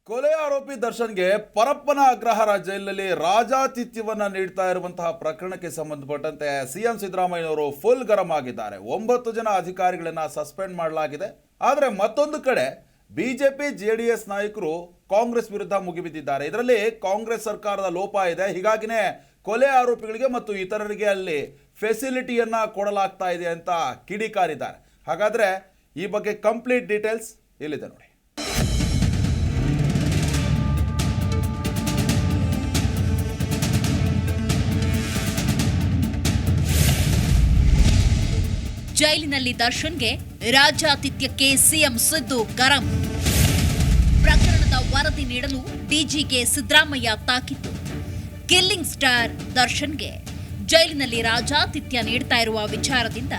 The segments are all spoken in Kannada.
ಕೊಲೆ ಆರೋಪಿ ದರ್ಶನ್ಗೆ ಪರಪ್ಪನ ಅಗ್ರಹಾರ ಜೈಲಿನಲ್ಲಿ ರಾಜಾತಿಥ್ಯವನ್ನ ನೀಡ್ತಾ ಇರುವಂತಹ ಪ್ರಕರಣಕ್ಕೆ ಸಂಬಂಧಪಟ್ಟಂತೆ ಸಿಎಂ ಸಿದ್ದರಾಮಯ್ಯನವರು ಫುಲ್ ಗರಂ ಆಗಿದ್ದಾರೆ. 9 ಜನ ಅಧಿಕಾರಿಗಳನ್ನ ಸಸ್ಪೆಂಡ್ ಮಾಡಲಾಗಿದೆ. ಆದರೆ ಮತ್ತೊಂದು ಕಡೆ ಬಿಜೆಪಿ ಜೆಡಿಎಸ್ ನಾಯಕರು ಕಾಂಗ್ರೆಸ್ ವಿರುದ್ಧ ಮುಗಿಬಿದ್ದಿದ್ದಾರೆ. ಇದರಲ್ಲಿ ಕಾಂಗ್ರೆಸ್ ಸರ್ಕಾರದ ಲೋಪ ಇದೆ, ಹೀಗಾಗಿನೇ ಕೊಲೆ ಆರೋಪಿಗಳಿಗೆ ಮತ್ತು ಇತರರಿಗೆ ಅಲ್ಲಿ ಫೆಸಿಲಿಟಿಯನ್ನ ಕೊಡಲಾಗ್ತಾ ಇದೆ ಅಂತ ಕಿಡಿಕಾರಿದ್ದಾರೆ. ಹಾಗಾದ್ರೆ ಈ ಬಗ್ಗೆ ಕಂಪ್ಲೀಟ್ ಡೀಟೇಲ್ಸ್ ಇಲ್ಲಿದೆ ನೋಡಿ. ಜೈಲಿನಲ್ಲಿ ದರ್ಶನ್ಗೆ ರಾಜಾತಿಥ್ಯಕ್ಕೆ ಸಿಎಂ ಸಿದ್ದು ಗರಂ. ಪ್ರಕರಣದ ವರದಿ ನೀಡಲು ಡಿಜಿಗೆ ಸಿದ್ದರಾಮಯ್ಯ ತಾಕೀತು. ಕಿಲ್ಲಿಂಗ್ ಸ್ಟಾರ್ ದರ್ಶನ್ಗೆ ಜೈಲಿನಲ್ಲಿ ರಾಜಾತಿಥ್ಯ ನೀಡ್ತಾ ಇರುವ ವಿಚಾರದಿಂದ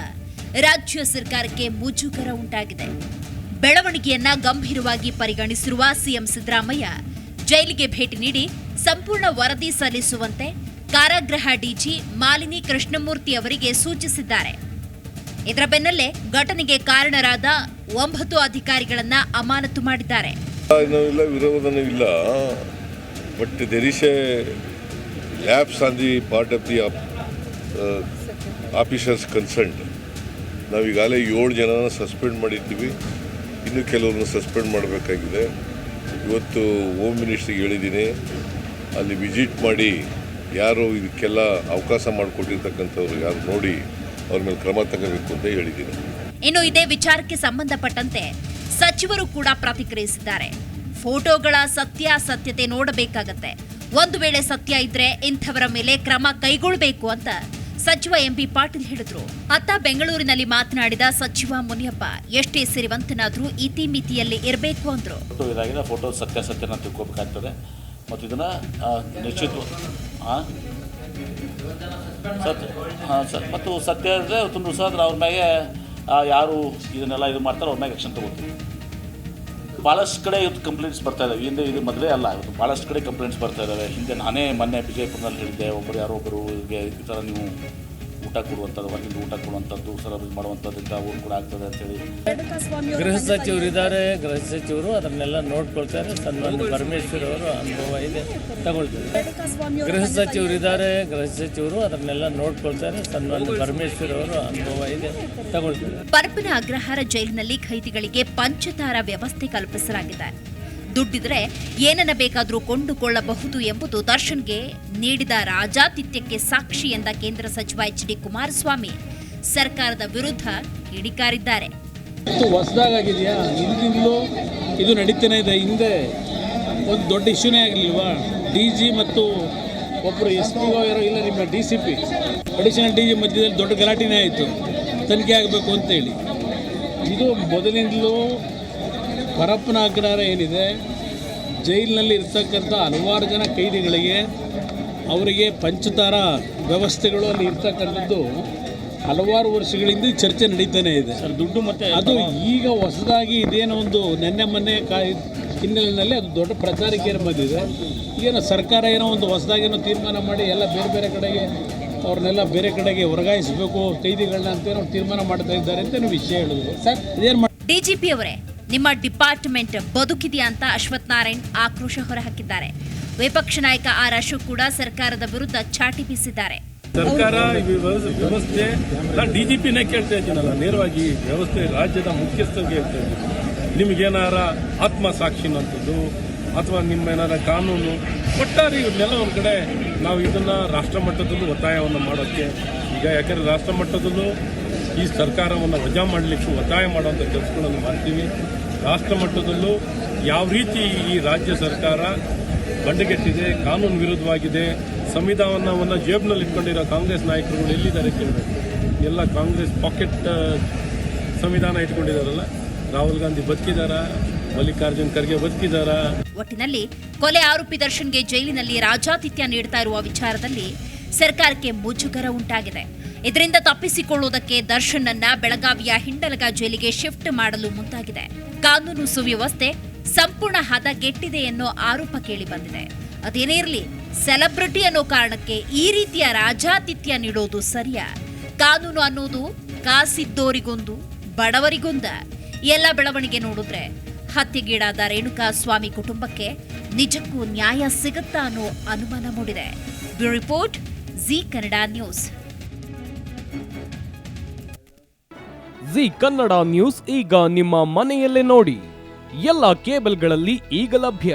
ರಾಜ್ಯ ಸರ್ಕಾರಕ್ಕೆ ಮುಜುಗರ ಉಂಟಾಗಿದೆ. ಬೆಳವಣಿಗೆಯನ್ನ ಗಂಭೀರವಾಗಿ ಪರಿಗಣಿಸಿರುವ ಸಿಎಂ ಸಿದ್ದರಾಮಯ್ಯ ಜೈಲಿಗೆ ಭೇಟಿ ನೀಡಿ ಸಂಪೂರ್ಣ ವರದಿ ಸಲ್ಲಿಸುವಂತೆ ಕಾರಾಗೃಹ ಡಿಜಿ ಮಾಲಿನಿ ಕೃಷ್ಣಮೂರ್ತಿ ಅವರಿಗೆ ಸೂಚಿಸಿದ್ದಾರೆ. ಇದರ ಬೆನ್ನಲ್ಲೇ ಘಟನೆಗೆ ಕಾರಣರಾದ 9 ಅಧಿಕಾರಿಗಳನ್ನ ಅಮಾನತು ಮಾಡಿದ್ದಾರೆ. ವಿರೋಧನೂ ಇಲ್ಲ, but there is a lapse on the part of the officers concerned. ನಾವೀಗಾಗಲೇ 7 ಜನನ ಸಸ್ಪೆಂಡ್ ಮಾಡಿದ್ದೀವಿ, ಇನ್ನೂ ಕೆಲವ್ರನ್ನ ಸಸ್ಪೆಂಡ್ ಮಾಡಬೇಕಾಗಿದೆ. ಇವತ್ತು ಹೋಮ್ ಮಿನಿಸ್ಟ್ರಿಗೆ ಹೇಳಿದ್ದೀನಿ, ಅಲ್ಲಿ ವಿಸಿಟ್ ಮಾಡಿ ಯಾರು ಇದಕ್ಕೆಲ್ಲ ಅವಕಾಶ ಮಾಡಿಕೊಟ್ಟಿರ್ತಕ್ಕಂಥವ್ರು ಯಾರು ನೋಡಿ ಅವ್ರ ಮೇಲೆ ಕ್ರಮ ತಗೋಬೇಕು ಅಂತ ಹೇಳಿದ್ದೀನಿ. ಇನ್ನು ಇದೇ ವಿಚಾರಕ್ಕೆ ಸಂಬಂಧಪಟ್ಟಂತೆ ಸಚಿವರು ಕೂಡ ಪ್ರತಿಕ್ರಿಯಿಸಿದ್ದಾರೆ. ಫೋಟೋಗಳ ಸತ್ಯಾಸತ್ಯತೆ ನೋಡಬೇಕಾಗತ್ತೆ. ಒಂದು ವೇಳೆ ಸತ್ಯ ಇದ್ರೆ ಇಂಥವರ ಮೇಲೆ ಕ್ರಮ ಕೈಗೊಳ್ಳಬೇಕು ಅಂತ ಸಚಿವ ಎಂಬಿ ಪಾಟೀಲ್ ಹೇಳಿದ್ರು. ಅತ್ತ ಬೆಂಗಳೂರಿನಲ್ಲಿ ಮಾತನಾಡಿದ ಸಚಿವ ಮುನಿಯಪ್ಪ ಎಷ್ಟೇ ಸಿರಿವಂತನಾದ್ರೂ ಇತಿಮಿತಿಯಲ್ಲಿ ಇರಬೇಕು ಅಂದ್ರು. ಫೋಟೋ ಸತ್ಯಾಸತ್ಯನ ತಿಳ್ಕೋಬೇಕಾಗ್ತದೆ ಮತ್ತು ಇದನ್ನ ನಿಶ್ಚಿತ ಮತ್ತು ಸತ್ಯ ಅಂದರೆ ತುಂಬ ಸಹ ಅವ್ರ ಮ್ಯಾಗೆ ಯಾರು ಇದನ್ನೆಲ್ಲ ಇದು ಮಾಡ್ತಾರೋ ಅವ್ರ ಮ್ಯಾಗೆ ಆ್ಯಕ್ಷನ್ ತಗೋತೀವಿ. ಭಾಳಷ್ಟು ಕಡೆ ಇವತ್ತು ಕಂಪ್ಲೇಂಟ್ಸ್ ಬರ್ತಾ ಇದ್ದಾವೆ. ಹಿಂದೆ ಇದು ಮೊದಲೇ ಅಲ್ಲ, ಇವತ್ತು ಭಾಳಷ್ಟು ಕಡೆ ಕಂಪ್ಲೇಂಟ್ಸ್ ಬರ್ತಾ ಇದ್ದಾವೆ. ಹಿಂದೆ ನಾನೇ ಮೊನ್ನೆ ವಿಜಯಪುರದಲ್ಲಿ ಹೇಳಿದ್ದೆ, ಯಾರೊಬ್ಬರು ಇವರಿಗೆ ಈ ಥರ ನೀವು ಊಟ ಕೊಡುವಂಥದ್ದು, ಹೊರಗಿಂದ ಊಟ ಕೊಡುವಂಥದ್ದು, ಸರ್ವಿಸ್ ಮಾಡುವಂಥದ್ದಿಂದ ಅವ್ರು ಕೂಡ ಆಗ್ತದೆ ಅಂತೇಳಿ ಗೃಹ ಸಚಿವರು ಇದ್ದಾರೆ. ಗೃಹ ಸಚಿವರು ಅದನ್ನೆಲ್ಲ ನೋಡ್ಕೊಳ್ತಾರೆ. ಸನ್ಮಾನ್ಯ ಪರಮೇಶ್ವರ್ ಅವರು ಅನುಭವ ಇದೆ, ತಗೊಳ್ತಾರೆ. ಗೃಹ ಸಚಿವರು ಇದ್ದಾರೆ. ಗೃಹ ಸಚಿವರು ಅದನ್ನೆಲ್ಲ ನೋಡ್ಕೊಳ್ತಾರೆ. ಸನ್ಮಾನ್ಯ ಪರಮೇಶ್ವರ್ ಅವರು ಅನುಭವ ಇದೆ, ತಗೊಳ್ತಾರೆ. ಪರಪ್ಪನ ಅಗ್ರಹಾರ ಜೈಲಿನಲ್ಲಿ ಖೈದಿಗಳಿಗೆ ಪಂಚತಾರ ವ್ಯವಸ್ಥೆ ಕಲ್ಪಿಸಲಾಗಿದೆ. ದುಡ್ಡಿದ್ರೆ ಏನನ್ನ ಬೇಕಾದರೂ ಕೊಂಡುಕೊಳ್ಳಬಹುದು ಎಂಬುದು ದರ್ಶನ್ಗೆ ನೀಡಿದ ರಾಜಾತಿಥ್ಯಕ್ಕೆ ಸಾಕ್ಷಿ ಎಂದ ಕೇಂದ್ರ ಸಚಿವ ಎಚ್.ಡಿ. ಕುಮಾರಸ್ವಾಮಿ ಸರ್ಕಾರದ ವಿರುದ್ಧ ಕಿಡಿಕಾರಿದ್ದಾರೆ. ಹೊಸದಾಗಿದೆಯಾ? ಹಿಂದಿಂದಲೂ ಇದು ನಡೀತಾನೆ ಇದೆ. ಹಿಂದೆ ಒಂದು ದೊಡ್ಡ ಇಶ್ಯೂನೇ ಆಗಲಿಲ್ವಾ? ಡಿಜಿ ಮತ್ತು ಒಬ್ಬರು SP ಇರೋ ಇಲ್ಲ, ನಿಮ್ಮ DCP ಅಡಿಷನಲ್ DG ಮಧ್ಯದಲ್ಲಿ ದೊಡ್ಡ ಗಲಾಟೆನೇ ಆಯಿತು, ತನಿಖೆ ಆಗಬೇಕು ಅಂತೇಳಿ. ಇದು ಮೊದಲಿಂದಲೂ ಪರಪ್ಪನ ಅಗ್ರಹಾರ ಏನಿದೆ, ಜೈಲಿನಲ್ಲಿ ಇರ್ತಕ್ಕಂಥ ಹಲವಾರು ಜನ ಕೈದಿಗಳಿಗೆ ಅವರಿಗೆ ಪಂಚತಾರ ವ್ಯವಸ್ಥೆಗಳು ಅಲ್ಲಿ ಇರ್ತಕ್ಕಂಥದ್ದು ಹಲವಾರು ವರ್ಷಗಳಿಂದ ಚರ್ಚೆ ನಡೀತಾನೆ ಇದೆ. ದುಡ್ಡು ಮತ್ತು ಅದು ಈಗ ಹೊಸದಾಗಿ ಇದೇನೋ ಒಂದು ನೆನ್ನೆ ಮೊನ್ನೆ ಹಿನ್ನೆಲೆಯಲ್ಲಿ ಅದು ದೊಡ್ಡ ಪ್ರಚಾರಕ್ಕೆ ಬಂದಿದೆ. ಏನೋ ಸರ್ಕಾರ ಏನೋ ಒಂದು ಹೊಸದಾಗೇನೋ ತೀರ್ಮಾನ ಮಾಡಿ ಎಲ್ಲ ಬೇರೆ ಬೇರೆ ಕಡೆಗೆ ಅವ್ರನ್ನೆಲ್ಲ ಬೇರೆ ಕಡೆಗೆ ವರ್ಗಾಯಿಸಬೇಕು ಕೈದಿಗಳನ್ನ ಅಂತೇನೋ ತೀರ್ಮಾನ ಮಾಡ್ತಾ ಇದ್ದಾರೆ ಅಂತ ವಿಷಯ ಹೇಳಿದ್ರು. ಸರ್ ಇದೇನು DGP ಅವರೇ, ನಿಮ್ಮ ಡಿಪಾರ್ಟ್ಮೆಂಟ್ ಬದುಕಿದೆಯಾ ಅಂತ ಅಶ್ವಥ್ ನಾರಾಯಣ್ ಆಕ್ರೋಶ ಹೊರಹಾಕಿದ್ದಾರೆ. ವಿಪಕ್ಷ ನಾಯಕ ಆರ್ ಅಶೋಕ್ ಕೂಡ ಸರ್ಕಾರದ ವಿರುದ್ಧ ಚಾಟಿ ಬೀಸಿದ್ದಾರೆ. ಸರ್ಕಾರ ವ್ಯವಸ್ಥೆ DGPನೇ ಕೇಳ್ತಾ ಇದ್ದೀನಲ್ಲ, ನೇರವಾಗಿ ವ್ಯವಸ್ಥೆ ರಾಜ್ಯದ ಮುಖ್ಯಸ್ಥರಿಗೆ ಹೇಳ್ತಾ ಇದ್ದೀನಿ. ನಿಮಗೇನಾರ ಆತ್ಮಸಾಕ್ಷಿನಂಥದ್ದು ಅಥವಾ ನಿಮ್ಮೇನಾರ ಕಾನೂನು ಒಟ್ಟಾರೆ ಇವನ್ನೆಲ್ಲ ಒಂದು ಕಡೆ ನಾವು ಇದನ್ನ ರಾಷ್ಟ್ರ ಮಟ್ಟದಲ್ಲೂ ಒತ್ತಾಯವನ್ನು ಮಾಡೋಕ್ಕೆ ಈಗ, ಯಾಕಂದರೆ ರಾಷ್ಟ್ರ ಮಟ್ಟದಲ್ಲೂ ಈ ಸರ್ಕಾರವನ್ನು ವಜಾ ಮಾಡಲಿಕ್ಕೆ ಒತ್ತಾಯ ಮಾಡುವಂಥ ಕೆಲಸಗಳನ್ನು ಮಾಡ್ತೀವಿ. ರಾಷ್ಟ್ರ ಮಟ್ಟದಲ್ಲೂ ಯಾವ ರೀತಿ ಈ ರಾಜ್ಯ ಸರ್ಕಾರ ಬಂಡೆಗೆಟ್ಟಿದೆ, ಕಾನೂನು ವಿರುದ್ಧವಾಗಿದೆ, ಸಂವಿಧಾನವನ್ನು ಜೇಬ್ನಲ್ಲಿ ಇಟ್ಕೊಂಡಿರೋ ಕಾಂಗ್ರೆಸ್ ನಾಯಕರುಗಳು ಎಲ್ಲಿದ್ದಾರೆ ಕೇಳಬೇಕು. ಎಲ್ಲ ಕಾಂಗ್ರೆಸ್ ಪಾಕೆಟ್ ಸಂವಿಧಾನ ಇಟ್ಕೊಂಡಿದ್ದಾರಲ್ಲ. ರಾಹುಲ್ ಗಾಂಧಿ ಬದುಕಿದಾರ, ಮಲ್ಲಿಕಾರ್ಜುನ್ ಖರ್ಗೆ ಬದುಕಿದಾರ. ಒಟ್ಟಿನಲ್ಲಿ ಕೊಲೆ ಆರೋಪಿ ದರ್ಶನ್ಗೆ ಜೈಲಿನಲ್ಲಿ ರಾಜಾತಿಥ್ಯ ನೀಡ್ತಾ ಇರುವ ವಿಚಾರದಲ್ಲಿ ಸರ್ಕಾರಕ್ಕೆ ಮುಜುಗರ ಉಂಟಾಗಿದೆ. ಇದರಿಂದ ತಪ್ಪಿಸಿಕೊಳ್ಳುವುದಕ್ಕೆ ದರ್ಶನ್ ಅನ್ನ ಬೆಳಗಾವಿಯ ಹಿಂಡಲಗ ಜೈಲಿಗೆ ಶಿಫ್ಟ್ ಮಾಡಲು ಮುಂದಾಗಿದೆ. ಕಾನೂನು ಸುವ್ಯವಸ್ಥೆ ಸಂಪೂರ್ಣ ಹದಗೆಟ್ಟಿದೆ ಎನ್ನೋ ಆರೋಪ ಕೇಳಿ ಬಂದಿದೆ. ಅದೇನೇ ಇರಲಿ, ಸೆಲೆಬ್ರಿಟಿ ಅನ್ನೋ ಕಾರಣಕ್ಕೆ ಈ ರೀತಿಯ ರಾಜಾತಿಥ್ಯ ನೀಡೋದು ಸರಿಯಾ? ಕಾನೂನು ಅನ್ನೋದು ಕಾಸಿದ್ದೋರಿಗೊಂದು ಬಡವರಿಗೊಂದ ಎಲ್ಲ ಬೆಳವಣಿಗೆ ನೋಡಿದ್ರೆ ಹತ್ಯೆಗೀಡಾದ ರೇಣುಕಾ ಸ್ವಾಮಿ ಕುಟುಂಬಕ್ಕೆ ನಿಜಕ್ಕೂ ನ್ಯಾಯ ಸಿಗುತ್ತಾ ಅನ್ನೋ ಅನುಮಾನ ಮೂಡಿದೆ. Bureau report, G Kannada news. G Kannada news ಈಗ ನಿಮ್ಮ ಮನೆಯಲ್ಲೇ ನೋಡಿ. ಎಲ್ಲ ಕೇಬಲ್ಗಳಲ್ಲಿ ಈಗ ಲಭ್ಯ.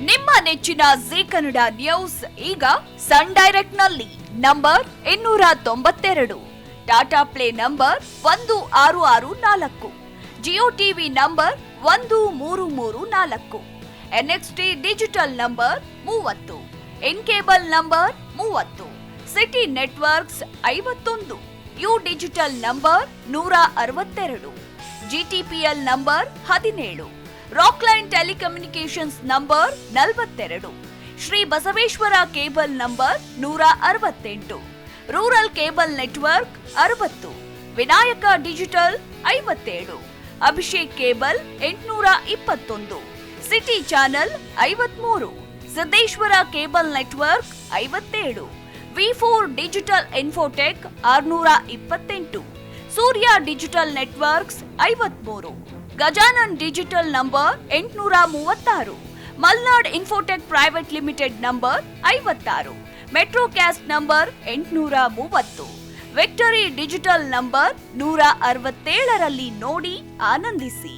ನಿಮ್ಮ ನೆಚ್ಚಿನ ಜಿ ಕನ್ನಡ ನ್ಯೂಸ್ ಈಗ ಸನ್ ಡೈರೆಕ್ಟ್ ನಲ್ಲಿ number 292, Tata play number 1664, Jio TV number 1334, NXT digital number 30, in cable number 30, city networks 51, U digital number 162, GTPL number 17, Rockline telecommunications number 42, Shri Basaveshwara cable number 168, rural cable network 60, Vinayaka digital 57, Abhishek cable 821, city channel 53, Siddeshwara cable network 57, V4 digital Infotech 628, Surya digital networks 53, Gajanan digital number 836, Malnad infotech private limited number 56, metrocast number 830, victory digital number 167ರಲ್ಲಿ ನೋಡಿ ಆನಂದಿಸಿ.